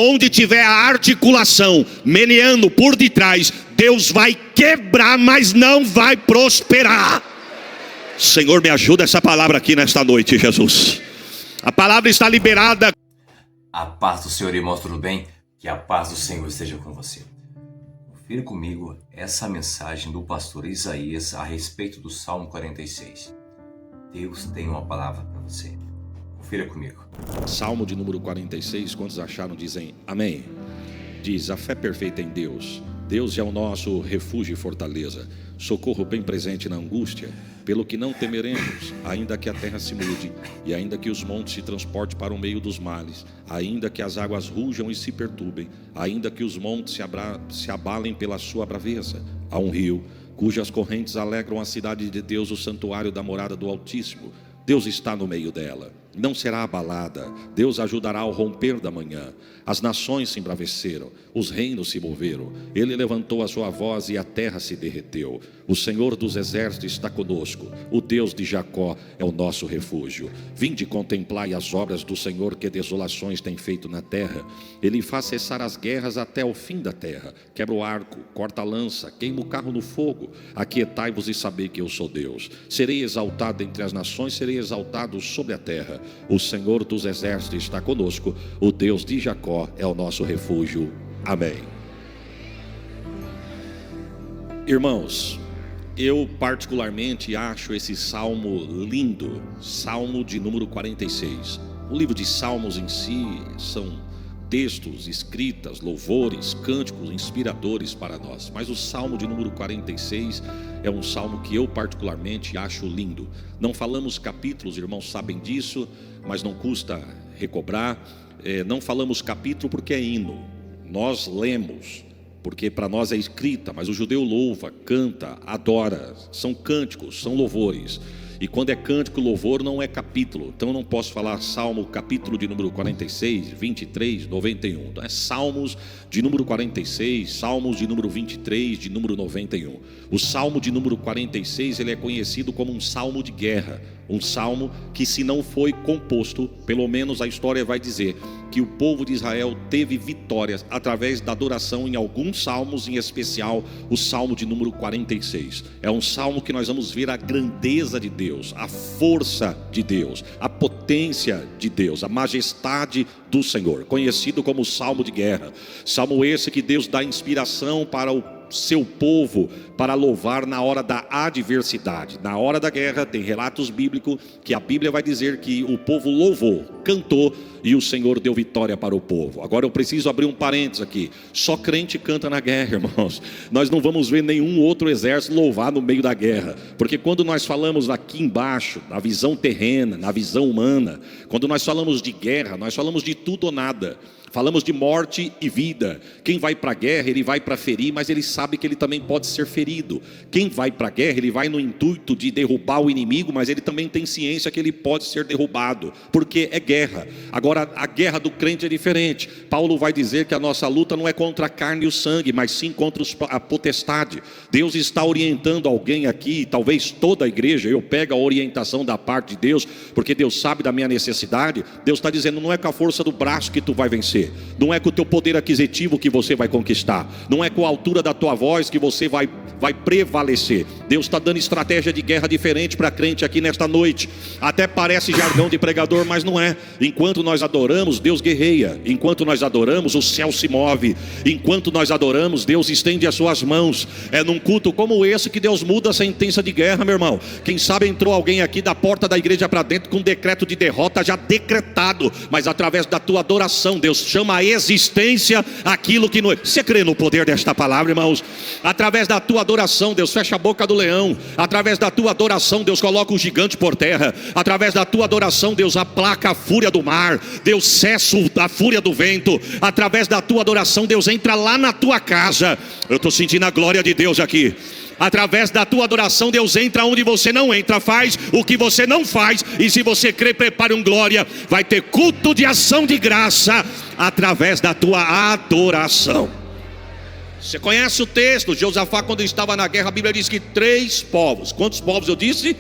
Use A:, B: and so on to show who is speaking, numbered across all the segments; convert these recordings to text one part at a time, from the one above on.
A: Onde tiver a articulação meneando por detrás, Deus vai quebrar, mas não vai prosperar. Senhor, me ajuda essa palavra aqui nesta noite, Jesus. A palavra está liberada.
B: A paz do Senhor, irmãos, tudo bem? Que a paz do Senhor esteja com você. Confira comigo essa mensagem do pastor Isaías a respeito do Salmo 46. Deus tem uma palavra para você. Confira comigo.
A: Salmo de número 46, quantos acharam dizem amém? Diz: a fé perfeita em Deus. Deus é o nosso refúgio e fortaleza, socorro bem presente na angústia, pelo que não temeremos, ainda que a terra se mude, e ainda que os montes se transportem para o meio dos mares, ainda que as águas rujam e se perturbem, ainda que os montes se abalem pela sua braveza. Há um rio, cujas correntes alegram a cidade de Deus, o santuário da morada do Altíssimo. Deus está no meio dela, não será abalada. Deus ajudará ao romper da manhã. As nações se embraveceram, os reinos se moveram. Ele levantou a sua voz e a terra se derreteu. O Senhor dos exércitos está conosco. O Deus de Jacó é o nosso refúgio. Vinde contemplai as obras do Senhor, que desolações tem feito na terra. Ele faz cessar as guerras até o fim da terra. Quebra o arco, corta a lança, queima o carro no fogo. Aquietai-vos e sabei que eu sou Deus. Serei exaltado entre as nações, serei exaltado sobre a terra. O Senhor dos exércitos está conosco. O Deus de Jacó é o nosso refúgio. Amém. Irmãos, eu particularmente acho esse salmo lindo. Salmo de número 46. O livro de Salmos em si são textos, escritas, louvores, cânticos inspiradores para nós. Mas o salmo de número 46 é um salmo que eu particularmente acho lindo. Não falamos capítulos, irmãos sabem disso, mas não custa recobrar. Não falamos capítulo porque é hino. Nós lemos porque para nós é escrita, mas o judeu louva, canta, adora. São cânticos, são louvores. E quando é cântico, louvor, não é capítulo. Então eu não posso falar salmo, capítulo de número 46, 23, 91. Então é salmos de número 46, salmos de número 23, de número 91. O salmo de número 46, ele é conhecido como um salmo de guerra. Um salmo que, se não foi composto, pelo menos a história vai dizer que o povo de Israel teve vitórias através da adoração em alguns salmos, em especial o salmo de número 46. É um salmo que nós vamos ver a grandeza de Deus, a força de Deus, a potência de Deus, a majestade do Senhor, conhecido como salmo de guerra. Salmo esse que Deus dá inspiração para o seu povo para louvar na hora da adversidade. Na hora da guerra tem relatos bíblicos que a Bíblia vai dizer que o povo louvou, cantou e o Senhor deu vitória para o povo. Agora eu preciso abrir um parênteses aqui. Só crente canta na guerra, irmãos. Nós não vamos ver nenhum outro exército louvar no meio da guerra, porque quando nós falamos aqui embaixo, na visão terrena, na visão humana, quando nós falamos de guerra, nós falamos de tudo ou nada. Falamos de morte e vida. Quem vai para a guerra, ele vai para ferir, mas ele sabe que ele também pode ser ferido. Quem vai para a guerra, ele vai no intuito de derrubar o inimigo, mas ele também tem ciência que ele pode ser derrubado, porque é guerra. Agora, a guerra do crente é diferente. Paulo vai dizer que a nossa luta não é contra a carne e o sangue, mas sim contra a potestade. Deus está orientando alguém aqui, talvez toda a igreja. Eu pego a orientação da parte de Deus, porque Deus sabe da minha necessidade. Deus está dizendo, não é com a força do braço que tu vai vencer, não é com o teu poder aquisitivo que você vai conquistar, não é com a altura da tua voz que você vai prevalecer. Deus está dando estratégia de guerra diferente para crente aqui nesta noite. Até parece jargão de pregador, mas não é. Enquanto nós adoramos, Deus guerreia. Enquanto nós adoramos, o céu se move. Enquanto nós adoramos, Deus estende as suas mãos. É num culto como esse que Deus muda a sentença de guerra, meu irmão. Quem sabe entrou alguém aqui da porta da igreja para dentro com um decreto de derrota já decretado, mas através da tua adoração, Deus chama a existência aquilo que não... Você crê no poder desta palavra, irmãos? Através da tua adoração, Deus fecha a boca do leão. Através da tua adoração, Deus coloca o gigante por terra. Através da tua adoração, Deus aplaca a fúria do mar. Deus cessa a fúria do vento. Através da tua adoração, Deus entra lá na tua casa. Eu estou sentindo a glória de Deus aqui. Através da tua adoração, Deus entra onde você não entra, faz o que você não faz. E se você crê, prepare um glória. Vai ter culto de ação de graça através da tua adoração. Você conhece o texto? Josafá, quando estava na guerra, a Bíblia diz que 3 povos. Quantos povos eu disse?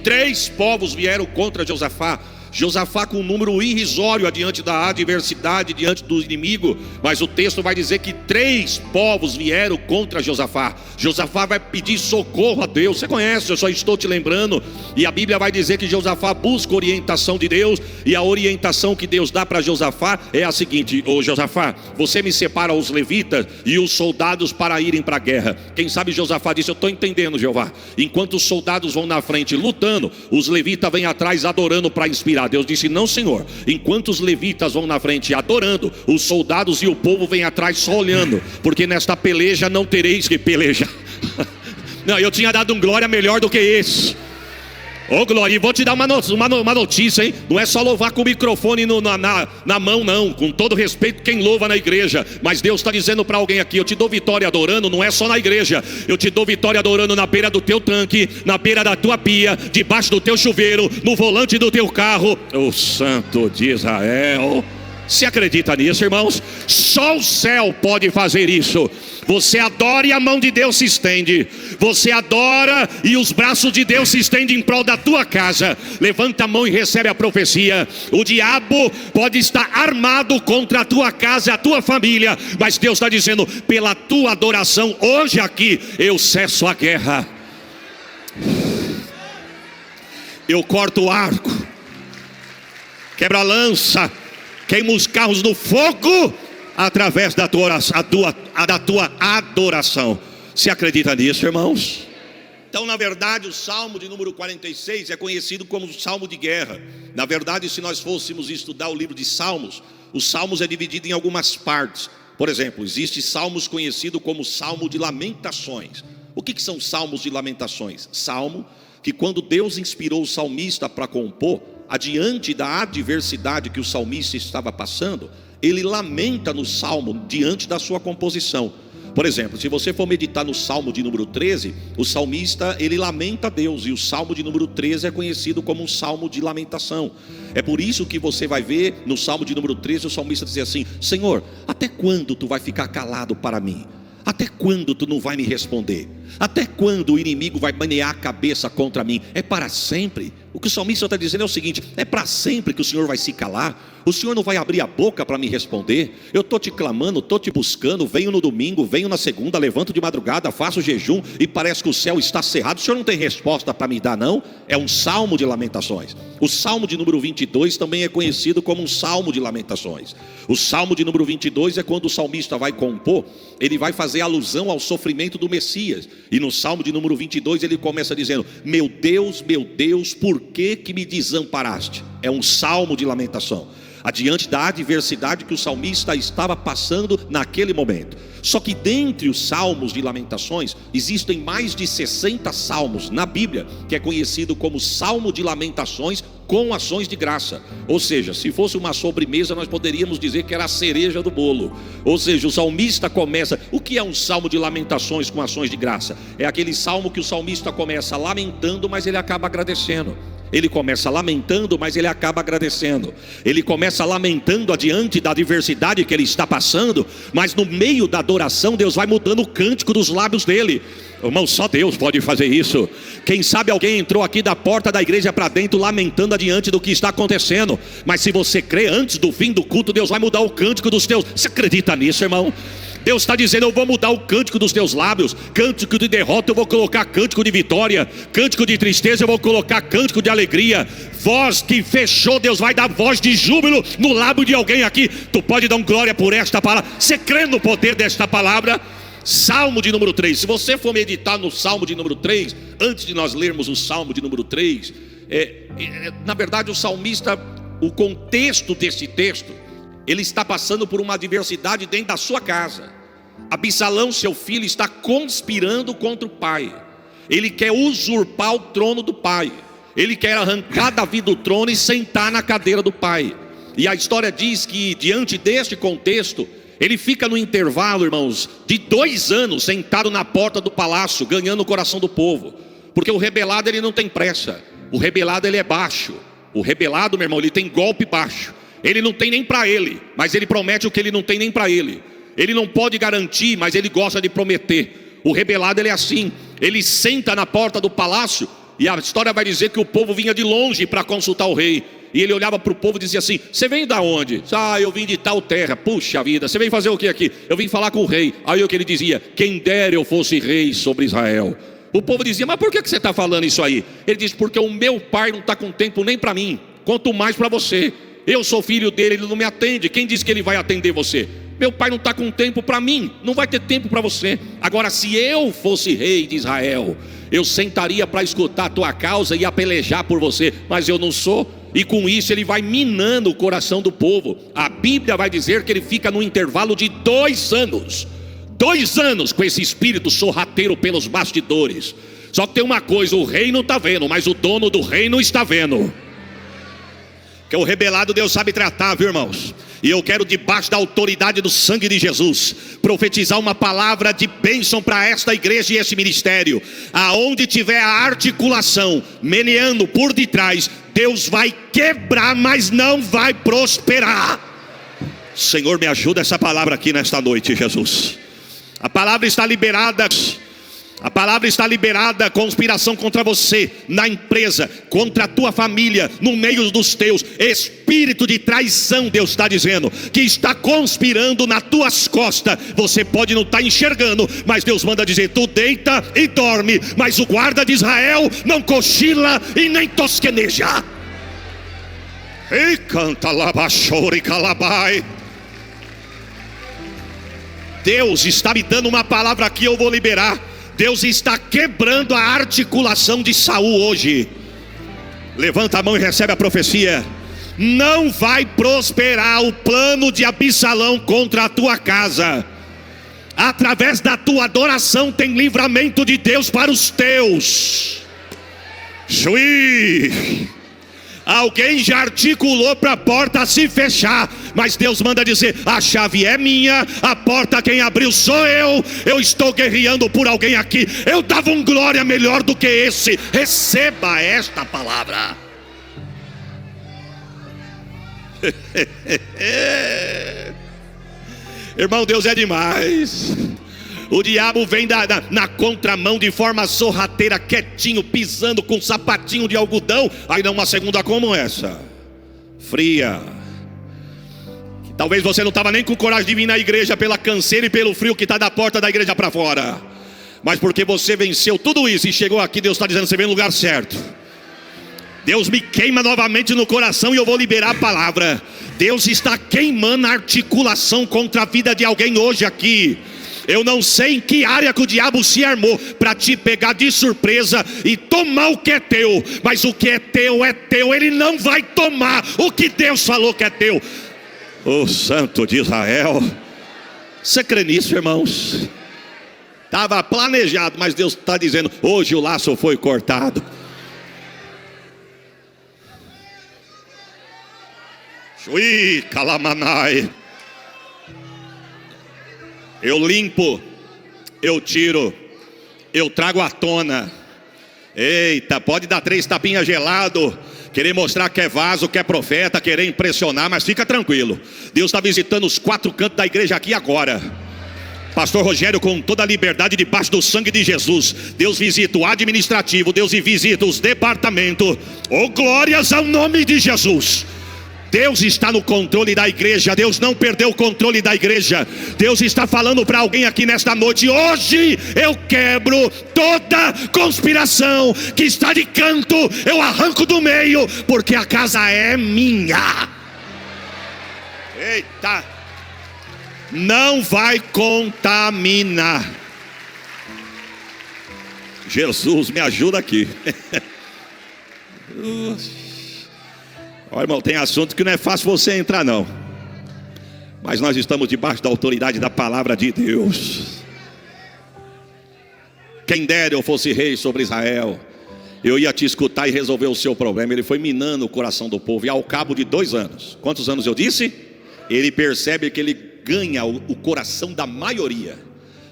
A: 3 povos vieram contra Josafá. Josafá com um número irrisório diante da adversidade, diante do inimigo. Mas o texto vai dizer que 3 povos vieram contra Josafá. Josafá vai pedir socorro a Deus. Você conhece, eu só estou te lembrando. E a Bíblia vai dizer que Josafá busca orientação de Deus. E a orientação que Deus dá para Josafá é a seguinte: ô Josafá, você me separa os levitas e os soldados para irem para a guerra. Quem sabe Josafá disse: eu estou entendendo, Jeová. Enquanto os soldados vão na frente lutando, os levitas vêm atrás adorando para inspirar. Deus disse: não, Senhor, enquanto os levitas vão na frente adorando, os soldados e o povo vêm atrás só olhando, porque nesta peleja não tereis que pelejar. Não, eu tinha dado um glória melhor do que esse. Ô glória, e vou te dar uma notícia, hein? Não é só louvar com o microfone na mão, não. Com todo respeito, quem louva na igreja. Mas Deus está dizendo para alguém aqui: eu te dou vitória adorando, não é só na igreja. Eu te dou vitória adorando na beira do teu tanque, na beira da tua pia, debaixo do teu chuveiro, no volante do teu carro. O Santo de Israel. Você acredita nisso, irmãos? Só o céu pode fazer isso. Você adora e a mão de Deus se estende. Você adora e os braços de Deus se estendem em prol da tua casa. Levanta a mão e recebe a profecia. O diabo pode estar armado contra a tua casa, a tua família, mas Deus está dizendo: pela tua adoração hoje aqui, eu cesso a guerra. Eu corto o arco, quebra a lança, queima os carros no fogo, através da tua adoração. Você acredita nisso, irmãos? Então, na verdade, o Salmo de número 46 é conhecido como o Salmo de guerra. Na verdade, se nós fôssemos estudar o livro de Salmos, os Salmos é dividido em algumas partes. Por exemplo, existe Salmos conhecido como Salmo de Lamentações. O que são Salmos de Lamentações? Salmo que, quando Deus inspirou o salmista para compor, adiante da adversidade que o salmista estava passando, ele lamenta no salmo diante da sua composição. Por exemplo, se você for meditar no salmo de número 13, o salmista ele lamenta a Deus, e o salmo de número 13 é conhecido como um salmo de lamentação. É por isso que você vai ver no salmo de número 13 o salmista dizer assim: Senhor, até quando tu vai ficar calado para mim? Até quando tu não vai me responder? Até quando o inimigo vai manear a cabeça contra mim? É para sempre? O que o salmista está dizendo é o seguinte: é para sempre que o Senhor vai se calar? O Senhor não vai abrir a boca para me responder? Eu estou te clamando, estou te buscando, venho no domingo, venho na segunda, levanto de madrugada, faço jejum e parece que o céu está cerrado. O Senhor não tem resposta para me dar, não? É um salmo de lamentações. O salmo de número 22 também é conhecido como um salmo de lamentações. O salmo de número 22 é quando o salmista vai compor, ele vai fazer alusão ao sofrimento do Messias. E no salmo de número 22 ele começa dizendo: meu Deus, por que me desamparaste? É um salmo de lamentação, adiante da adversidade que o salmista estava passando naquele momento. Só que dentre os salmos de lamentações, existem mais de 60 salmos na Bíblia, que é conhecido como Salmo de Lamentações com ações de graça. Ou seja, se fosse uma sobremesa, nós poderíamos dizer que era a cereja do bolo. Ou seja, o salmista começa... O que é um salmo de lamentações com ações de graça? É aquele salmo que o salmista começa lamentando, mas ele acaba agradecendo. Ele começa lamentando, mas ele acaba agradecendo. Ele começa lamentando adiante da adversidade que ele está passando, mas no meio da adoração Deus vai mudando o cântico dos lábios dele. Irmão, só Deus pode fazer isso. Quem sabe alguém entrou aqui da porta da igreja para dentro lamentando adiante do que está acontecendo, mas se você crê, antes do fim do culto Deus vai mudar o cântico dos teus. Você acredita nisso, irmão? Deus está dizendo: eu vou mudar o cântico dos teus lábios. Cântico de derrota eu vou colocar cântico de vitória. Cântico de tristeza eu vou colocar cântico de alegria. Voz que fechou, Deus vai dar voz de júbilo no lábio de alguém aqui. Tu pode dar um glória por esta palavra? Você crê no poder desta palavra? Salmo de número 3. Se você for meditar no Salmo de número 3, antes de nós lermos o Salmo de número 3, na verdade o salmista, o contexto desse texto, ele está passando por uma adversidade dentro da sua casa. Absalão, seu filho, está conspirando contra o pai. Ele quer usurpar o trono do pai. Ele quer arrancar Davi do trono e sentar na cadeira do pai. E a história diz que diante deste contexto, ele fica no intervalo, irmãos, de 2 anos sentado na porta do palácio, ganhando o coração do povo. Porque o rebelado ele não tem pressa. O rebelado ele é baixo. O rebelado, meu irmão, ele tem golpe baixo. Ele não tem nem para ele, mas ele promete o que ele não tem nem para ele. Ele não pode garantir, mas ele gosta de prometer. O rebelado ele é assim. Ele senta na porta do palácio, e a história vai dizer que o povo vinha de longe para consultar o rei. E ele olhava para o povo e dizia assim: você veio da onde? Ah, eu vim de tal terra. Puxa vida, você veio fazer o que aqui? Eu vim falar com o rei. Aí o que ele dizia: quem dera eu fosse rei sobre Israel. O povo dizia: mas por que você está falando isso aí? Ele diz: porque o meu pai não está com tempo nem para mim, quanto mais para você. Eu sou filho dele, ele não me atende. Quem disse que ele vai atender você? Meu pai não está com tempo para mim, não vai ter tempo para você. Agora, se eu fosse rei de Israel, eu sentaria para escutar a tua causa e ia pelejar por você. Mas eu não sou. E com isso ele vai minando o coração do povo. A Bíblia vai dizer que ele fica no intervalo de 2 anos. 2 anos com esse espírito sorrateiro pelos bastidores. Só que tem uma coisa: o rei não está vendo, mas o dono do reino está vendo. Que o rebelado Deus sabe tratar, viu, irmãos? E eu quero, debaixo da autoridade do sangue de Jesus, profetizar uma palavra de bênção para esta igreja e esse ministério. Aonde tiver a articulação meneando por detrás, Deus vai quebrar, mas não vai prosperar. Senhor, me ajuda essa palavra aqui nesta noite, Jesus. A palavra está liberada. A palavra está liberada. Conspiração contra você, na empresa, contra a tua família, no meio dos teus. Espírito de traição, Deus está dizendo, que está conspirando nas tuas costas. Você pode não estar enxergando, mas Deus manda dizer: tu deita e dorme, mas o guarda de Israel não cochila e nem tosqueneja. E canta labachore calabai. Deus está me dando uma palavra aqui, eu vou liberar. Deus está quebrando a articulação de Saul hoje. Levanta a mão e recebe a profecia. Não vai prosperar o plano de Absalão contra a tua casa. Através da tua adoração tem livramento de Deus para os teus. Juí. Alguém já articulou para a porta se fechar, mas Deus manda dizer: a chave é minha, a porta quem abriu sou eu. Eu estou guerreando por alguém aqui. Eu dava um glória melhor do que esse. Receba esta palavra. Irmão, Deus é demais. O diabo vem na contramão de forma sorrateira, quietinho, pisando com um sapatinho de algodão. Aí dá uma segunda como essa, fria. Talvez você não estava nem com coragem de vir na igreja pela canseira e pelo frio que está da porta da igreja para fora. Mas porque você venceu tudo isso e chegou aqui, Deus está dizendo: você vem no lugar certo. Deus me queima novamente no coração e eu vou liberar a palavra. Deus está queimando a articulação contra a vida de alguém hoje aqui. Eu não sei em que área que o diabo se armou para te pegar de surpresa e tomar o que é teu. Mas o que é teu, ele não vai tomar o que Deus falou que é teu. O Santo de Israel. Você crê nisso, irmãos? Estava planejado, mas Deus está dizendo: hoje o laço foi cortado. Chui, calamanai. Eu limpo, eu tiro, eu trago à tona. Eita, pode dar 3 tapinhas gelado, querer mostrar que é vaso, que é profeta, querer impressionar, mas fica tranquilo. Deus está visitando os 4 cantos da igreja aqui agora. Pastor Rogério, com toda a liberdade debaixo do sangue de Jesus. Deus visita o administrativo, Deus visita os departamentos. Oh, glórias ao nome de Jesus. Deus está no controle da igreja. Deus não perdeu o controle da igreja. Deus está falando para alguém aqui nesta noite: hoje eu quebro toda conspiração que está de canto, eu arranco do meio, porque a casa é minha. Eita, não vai contaminar. Jesus, me ajuda aqui. Olha, irmão, tem assunto que não é fácil você entrar não. Mas nós estamos debaixo da autoridade da palavra de Deus. Quem dera eu fosse rei sobre Israel, eu ia te escutar e resolver o seu problema. Ele foi minando o coração do povo. E ao cabo de 2 anos, quantos anos eu disse? Ele percebe que ele ganha o coração da maioria.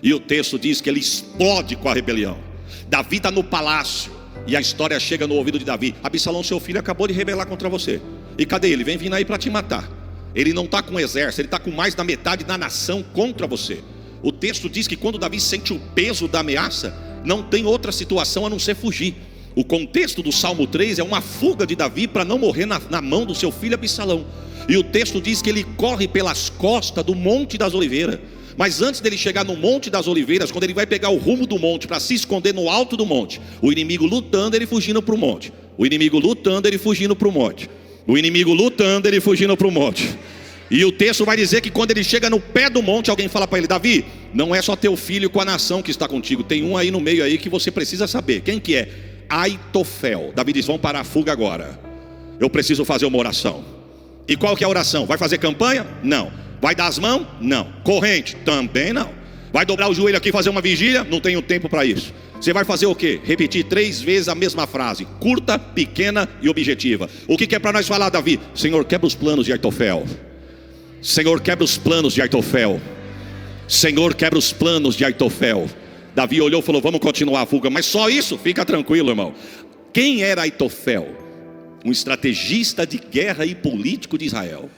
A: E o texto diz que ele explode com a rebelião. Davi está no palácio. E a história chega no ouvido de Davi: Absalão, seu filho, acabou de rebelar contra você. E cadê ele? Vem vindo aí para te matar. Ele não está com um exército, ele está com mais da metade da nação contra você. O texto diz que quando Davi sente o peso da ameaça, não tem outra situação a não ser fugir. O contexto do Salmo 3 é uma fuga de Davi para não morrer na mão do seu filho Absalão. E o texto diz que ele corre pelas costas do Monte das Oliveiras. Mas antes dele chegar no Monte das Oliveiras, quando ele vai pegar o rumo do monte para se esconder no alto do monte, o inimigo lutando, ele fugindo para o monte. O inimigo lutando, ele fugindo para o monte. O inimigo lutando, ele fugindo para o monte. E o texto vai dizer que quando ele chega no pé do monte, alguém fala para ele: Davi, não é só teu filho com a nação que está contigo, tem um aí no meio aí que você precisa saber. Quem que é? Aitofel. Davi diz: vamos parar a fuga agora, eu preciso fazer uma oração. E qual que é a oração? Vai fazer campanha? Não. Vai dar as mãos? Não. Corrente? Também não. Vai dobrar o joelho aqui e fazer uma vigília? Não tenho tempo para isso. Você vai fazer o quê? Repetir 3 vezes a mesma frase, curta, pequena e objetiva. O que é para nós falar, Davi? Senhor, quebra os planos de Aitofel. Senhor, quebra os planos de Aitofel. Senhor, quebra os planos de Aitofel. Davi olhou e falou: vamos continuar a fuga. Mas só isso? Fica tranquilo, irmão. Quem era Aitofel? Um estrategista de guerra e político de Israel.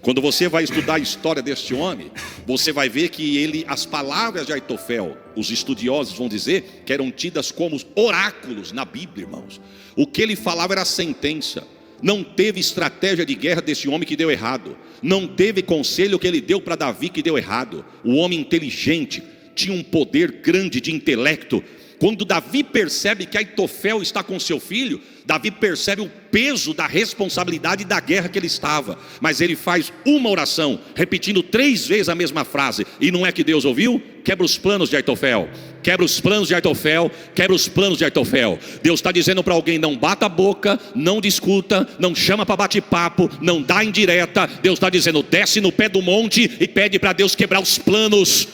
A: Quando você vai estudar a história deste homem, você vai ver que as palavras de Aitofel, os estudiosos vão dizer que eram tidas como oráculos na Bíblia, irmãos. O que ele falava era sentença. Não teve estratégia de guerra desse homem que deu errado. Não teve conselho que ele deu para Davi que deu errado. O homem inteligente, tinha um poder grande de intelecto. Quando Davi percebe que Aitofel está com seu filho, Davi percebe o peso da responsabilidade da guerra que ele estava. Mas ele faz uma oração, repetindo 3 vezes a mesma frase. E não é que Deus ouviu? Quebra os planos de Aitofel. Quebra os planos de Aitofel. Quebra os planos de Aitofel. Deus está dizendo para alguém: não bata a boca, não discuta, não chama para bate-papo, não dá indireta. Deus está dizendo: desce no pé do monte e pede para Deus quebrar os planos.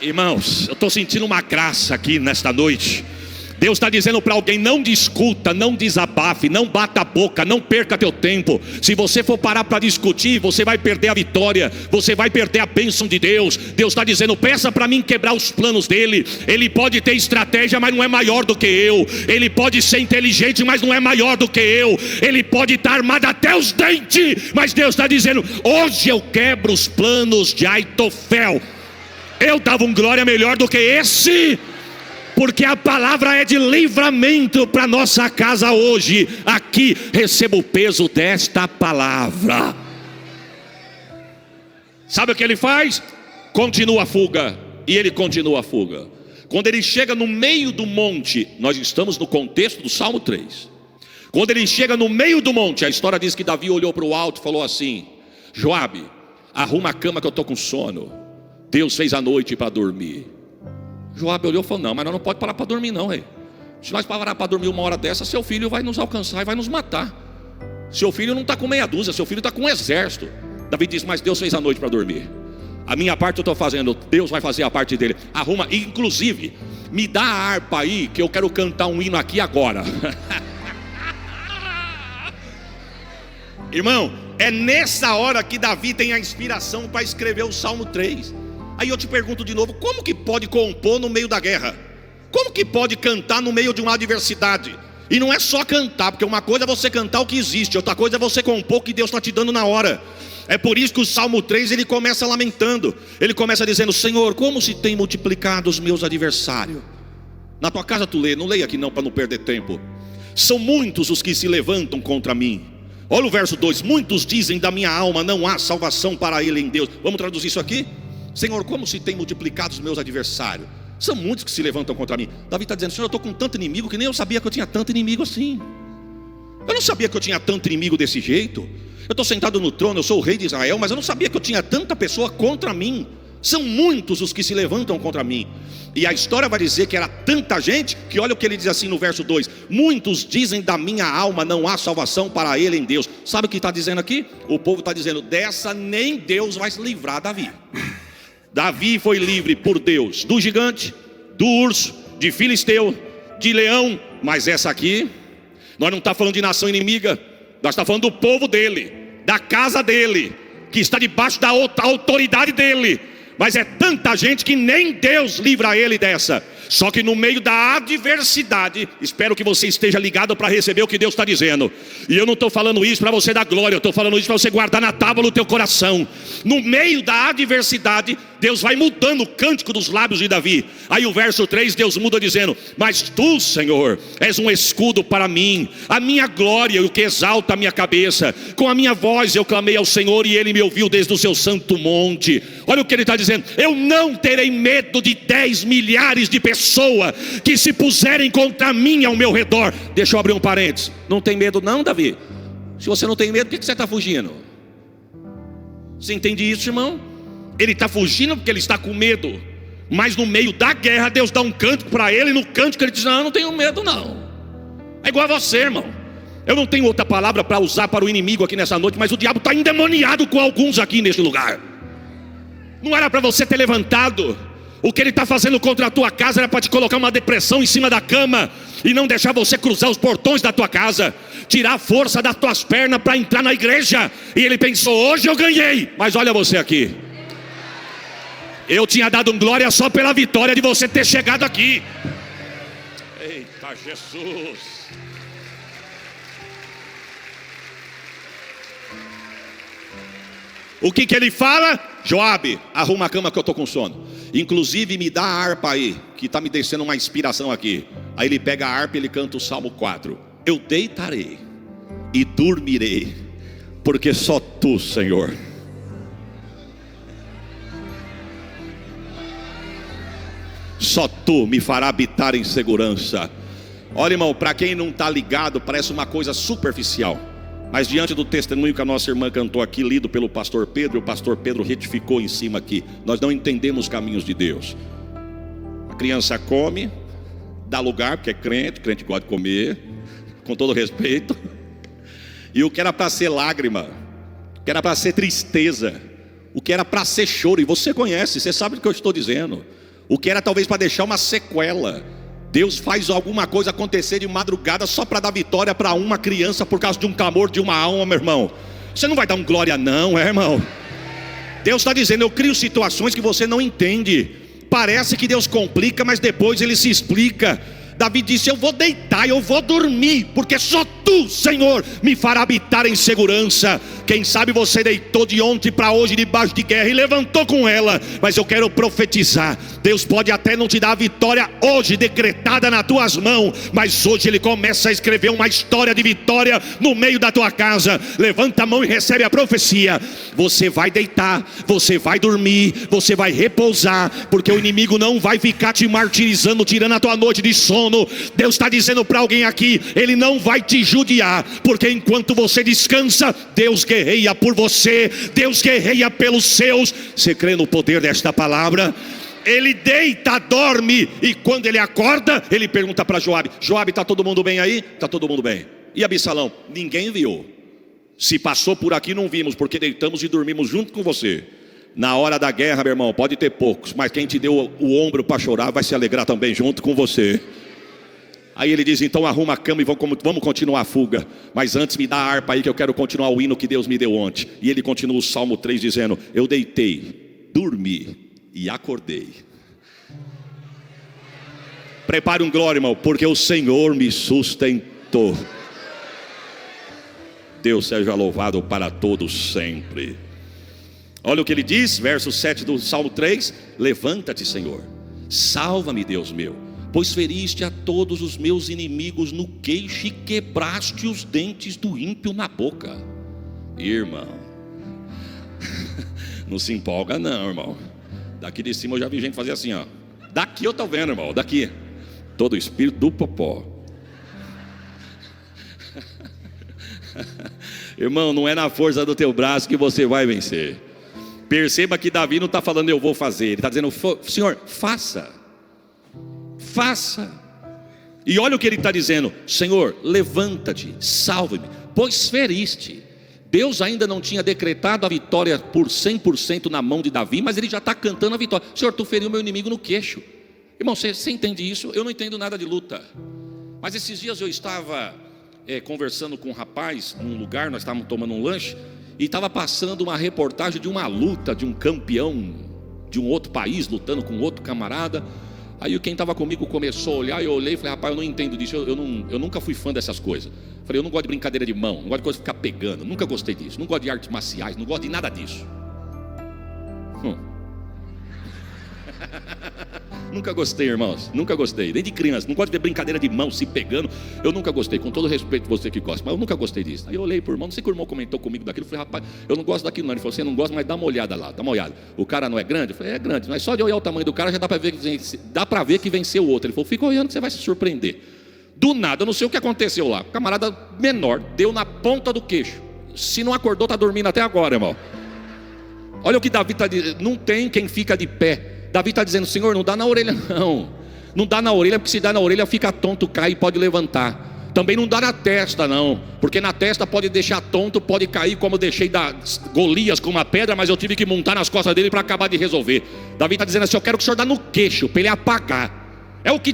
A: Irmãos, eu estou sentindo uma graça aqui nesta noite. Deus está dizendo para alguém: não discuta, não desabafe, não bata a boca, não perca teu tempo. Se você for parar para discutir, você vai perder a vitória, você vai perder a bênção de Deus. Deus está dizendo: peça para mim quebrar os planos dele. Ele pode ter estratégia, mas não é maior do que eu. Ele pode ser inteligente, mas não é maior do que eu. Ele pode estar armado até os dentes, mas Deus está dizendo: hoje eu quebro os planos de Aitofel. Eu dava um glória melhor do que esse, porque a palavra é de livramento para nossa casa hoje. Aqui receba o peso desta palavra. Sabe o que ele faz? Continua a fuga. E ele continua a fuga. Quando ele chega no meio do monte, nós estamos no contexto do Salmo 3. Quando ele chega no meio do monte, a história diz que Davi olhou para o alto e falou assim: Joabe, arruma a cama que eu estou com sono. Deus fez a noite para dormir. Joabe olhou e falou: não, mas nós não podemos parar para dormir não, rei. Se nós parar para dormir uma hora dessa, seu filho vai nos alcançar e vai nos matar. Seu filho não está com meia dúzia, seu filho está com um exército. Davi disse: mas Deus fez a noite para dormir. A minha parte eu estou fazendo, Deus vai fazer a parte dele. Arruma, inclusive, me dá a harpa aí, que eu quero cantar um hino aqui agora. Irmão, é nessa hora que Davi tem a inspiração para escrever o Salmo 3. Aí eu te pergunto de novo: como que pode compor no meio da guerra? Como que pode cantar no meio de uma adversidade? E não é só cantar, porque uma coisa é você cantar o que existe, outra coisa é você compor o que Deus está te dando na hora. É por isso que o Salmo 3 ele começa lamentando. Ele começa dizendo: Senhor, como se tem multiplicado os meus adversários. Na tua casa tu lê, não leia aqui não para não perder tempo. São muitos os que se levantam contra mim. Olha o verso 2: muitos dizem da minha alma, não há salvação para ele em Deus. Vamos traduzir isso aqui? Senhor, como se tem multiplicado os meus adversários. São muitos que se levantam contra mim. Davi está dizendo: Senhor, eu estou com tanto inimigo que nem eu sabia que eu tinha tanto inimigo assim. Eu não sabia que eu tinha tanto inimigo desse jeito. Eu estou sentado no trono, eu sou o rei de Israel, mas eu não sabia que eu tinha tanta pessoa contra mim. São muitos os que se levantam contra mim. E a história vai dizer que era tanta gente, que olha o que ele diz assim no verso 2: muitos dizem da minha alma, não há salvação para ele em Deus. Sabe o que está dizendo aqui? O povo está dizendo: dessa nem Deus vai se livrar Davi. Davi foi livre por Deus do gigante, do urso, de filisteu, de leão. Mas essa aqui, nós não estamos falando de nação inimiga, nós estamos falando do povo dele, da casa dele, que está debaixo da autoridade dele. mas é tanta gente que nem Deus livra ele dessa. Só que no meio da adversidade, espero que você esteja ligado para receber o que Deus está dizendo. E eu não estou falando isso para você dar glória, eu estou falando isso para você guardar na tábua do teu coração. No meio da adversidade, Deus vai mudando o cântico dos lábios de Davi. Aí o verso 3, Deus muda dizendo: mas tu, Senhor, és um escudo para mim, a minha glória, o que exalta a minha cabeça. Com a minha voz eu clamei ao Senhor e Ele me ouviu desde o seu santo monte. Olha o que Ele está dizendo: eu não terei medo de 10 milhares de pessoas que se puserem contra mim ao meu redor. Deixa eu abrir um parênteses. Não tem medo não, Davi? Se você não tem medo, por que você está fugindo? Você entende isso, irmão? Ele está fugindo porque ele está com medo. Mas no meio da guerra, Deus dá um cântico para ele. E no cântico ele diz: não, eu não tenho medo não. É igual a você, irmão. Eu não tenho outra palavra para usar para o inimigo aqui nessa noite, mas o diabo está endemoniado com alguns aqui neste lugar. Não era para você ter levantado. O que ele está fazendo contra a tua casa era para te colocar uma depressão em cima da cama e não deixar você cruzar os portões da tua casa, tirar a força das tuas pernas para entrar na igreja. E ele pensou: hoje eu ganhei. Mas olha você aqui, eu tinha dado glória só pela vitória de você ter chegado aqui. Eita Jesus! O que ele fala? Joabe, arruma a cama que eu estou com sono. Inclusive me dá a harpa aí, que está me descendo uma inspiração aqui. Aí ele pega a harpa e ele canta o Salmo 4. Eu deitarei e dormirei, porque só tu, Senhor, só tu me fará habitar em segurança. Olha, irmão, para quem não está ligado, parece uma coisa superficial, mas diante do testemunho que a nossa irmã cantou aqui, lido pelo pastor Pedro, o pastor Pedro retificou em cima aqui: nós não entendemos os caminhos de Deus. A criança come, dá lugar, porque é crente, crente gosta de comer, com todo respeito. E o que era para ser lágrima, o que era para ser tristeza, o que era para ser choro, e você conhece, você sabe do que eu estou dizendo, o que era talvez para deixar uma sequela, Deus faz alguma coisa acontecer de madrugada só para dar vitória para uma criança por causa de um clamor de uma alma, meu irmão. Você não vai dar um glória não, irmão? Deus está dizendo: eu crio situações que você não entende. Parece que Deus complica, mas depois Ele se explica. Davi disse: eu vou deitar, eu vou dormir, porque só tu, Senhor, me fará habitar em segurança. Quem sabe você deitou de ontem para hoje debaixo de guerra e levantou com ela, mas eu quero profetizar: Deus pode até não te dar a vitória hoje decretada nas tuas mãos, mas hoje Ele começa a escrever uma história de vitória no meio da tua casa. Levanta a mão e recebe a profecia. Você vai deitar, você vai dormir, você vai repousar, porque o inimigo não vai ficar te martirizando, tirando a tua noite de sono. Deus está dizendo para alguém aqui: Ele não vai te judiar, porque enquanto você descansa, Deus guerreia por você, Deus guerreia pelos seus. Você crê no poder desta palavra? Ele deita, dorme, e quando ele acorda, ele pergunta para Joabe: Joabe, está todo mundo bem aí? Está todo mundo bem. E Absalão? Ninguém viu. Se passou por aqui não vimos, porque deitamos e dormimos junto com você. Na hora da guerra, meu irmão, pode ter poucos, mas quem te deu o ombro para chorar vai se alegrar também junto com você. Aí ele diz: então arruma a cama e vamos continuar a fuga. Mas antes me dá a harpa aí que eu quero continuar o hino que Deus me deu ontem. E ele continua o Salmo 3 dizendo: eu deitei, dormi e acordei. Prepare um glória, irmão, porque o Senhor me sustentou. Deus seja louvado para todos sempre. Olha o que ele diz, verso 7 do Salmo 3: levanta-te, Senhor, salva-me, Deus meu, pois feriste a todos os meus inimigos no queixo e quebraste os dentes do ímpio na boca. Irmão, não se empolga não, irmão. Daqui de cima eu já vi gente fazer assim, ó. Daqui eu estou vendo, irmão, daqui. Todo o espírito do popó. Irmão, não é na força do teu braço que você vai vencer. Perceba que Davi não está falando eu vou fazer, ele está dizendo: Senhor, faça. Faça. E olha o que ele está dizendo: Senhor, levanta-te, salve-me, pois feriste. Deus ainda não tinha decretado a vitória por 100% na mão de Davi, mas ele já está cantando a vitória. Senhor, tu feriu meu inimigo no queixo. Irmão, você entende isso? Eu não entendo nada de luta. Mas esses dias eu estava conversando com um rapaz num lugar, nós estávamos tomando um lanche, e estava passando uma reportagem de uma luta de um campeão de um outro país, lutando com outro camarada. Aí quem estava comigo começou a olhar, eu olhei e falei, rapaz, eu não entendo disso, eu nunca fui fã dessas coisas. Falei, eu não gosto de brincadeira de mão, não gosto de coisa de ficar pegando, nunca gostei disso, não gosto de artes marciais, não gosto de nada disso. Nunca gostei, irmãos, nunca gostei, desde criança, não gosto de ver brincadeira de mão, se pegando, eu nunca gostei, com todo respeito a você que gosta, mas eu nunca gostei disso. Aí eu olhei pro irmão, não sei que o irmão comentou comigo daquilo, eu falei, rapaz, eu não gosto daquilo não. Ele falou, você não gosta, mas dá uma olhada lá, dá uma olhada. O cara não é grande? Eu falei, é grande, mas só de olhar o tamanho do cara já dá pra ver que venceu o outro. Ele falou, fica olhando que você vai se surpreender. Do nada, eu não sei o que aconteceu lá, o camarada menor, deu na ponta do queixo. Se não acordou, tá dormindo até agora, irmão. Olha o que Davi está dizendo, não tem quem fica de pé. Davi está dizendo, Senhor, não dá na orelha não. Não dá na orelha, porque se dá na orelha fica tonto, cai e pode levantar. Também não dá na testa não, porque na testa pode deixar tonto, pode cair, como eu deixei Golias com uma pedra, mas eu tive que montar nas costas dele para acabar de resolver. Davi está dizendo assim, eu quero que o Senhor dá no queixo, para ele apagar. É o que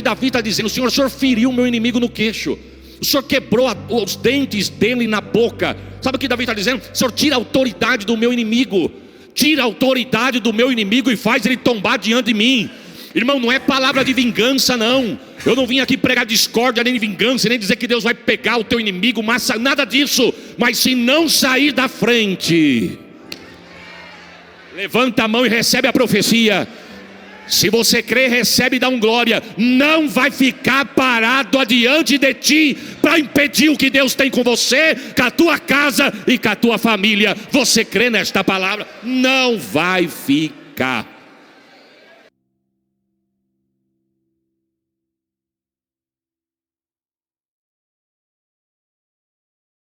A: Davi está dizendo, o Senhor feriu o meu inimigo no queixo. O Senhor quebrou os dentes dele na boca. Sabe o que Davi está dizendo? O Senhor tira a autoridade do meu inimigo. Tira a autoridade do meu inimigo e faz ele tombar diante de mim. Irmão, não é palavra de vingança não. Eu não vim aqui pregar discórdia, nem vingança, nem dizer que Deus vai pegar o teu inimigo, nada disso. Mas se não sair da frente, levanta a mão e recebe a profecia. Se você crê, recebe e dá um glória. Não vai ficar parado adiante de ti para impedir o que Deus tem com você, com a tua casa e com a tua família. Você crê nesta palavra? Não vai ficar.